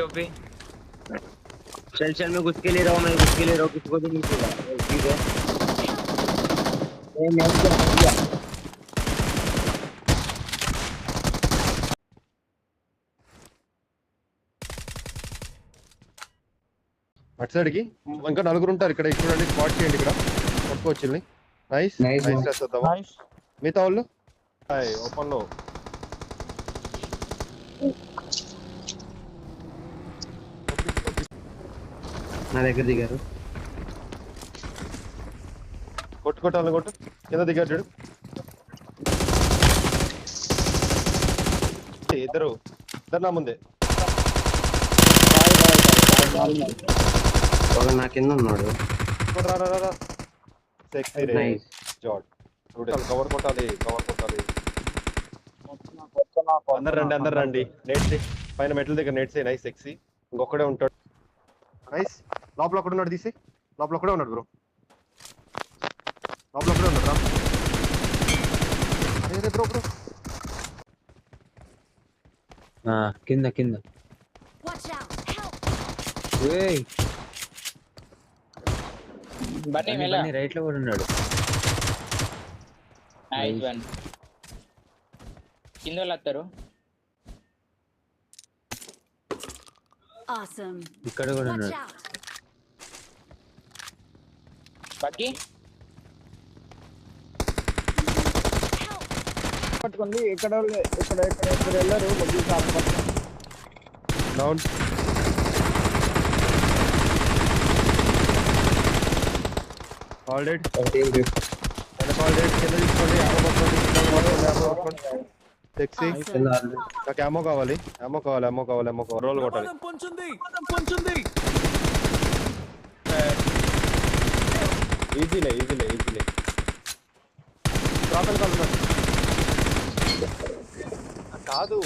OP OP. चल चल मैं घुस के ले रहा हूँ, मैं घुस के ले रहा हूँ, किसी को भी नहीं छूगा। ठीक है, मैं मर गया। అటు సైడ్కి ఇంకా నలుగురు ఉంటారు ఇక్కడ. చూడండి, స్పాట్ చేయండి ఇక్కడ. పట్టుకోవచ్చు. Nice Nice nice one. చేద్దామా నైస్. మిగతా వాళ్ళు ఓపెన్ లో. నా దగ్గర దిగారు. కొట్టుకోవటాలను కొట్టు. కింద దిగారు చూడు. ఇద్దరు నా ముందే. ఒక నా కింద ఉన్నాడు. రా సెక్సీ రే జాడ్. కవర్ కొట్టాలి, కవర్ కొట్టాలి. అందరు రండి. నెట్స్ పైన మెట్ల దగ్గర నెట్స్. Nice sexy. ఇంకొక్కడే ఉంటాడు. నైస్. లోపల ఒక్కడే ఉన్నాడు. తీసి లోపల ఒక్కడే ఉన్నాడు బ్రో. లోపల ఒక్కడే ఉన్నాడు రా. అరే బ్రో బ్రో కింద కింద. बनी రైట్ లో కూడా ఉన్నాడు. नाइस वन కింద వస్తారు. Awesome. ఇక్కడ కూడా Watch ఉన్నాడు. out. बाकी పట్టుకుంది. ఇక్కడ వెళ్ళారు. Down. All dead. All dead. కింద తీసుకోండి. సెక్సీ. నాకు అమ్మో కావాలి. రోల్ కొట్టాలి. ఈజీలే. కాదు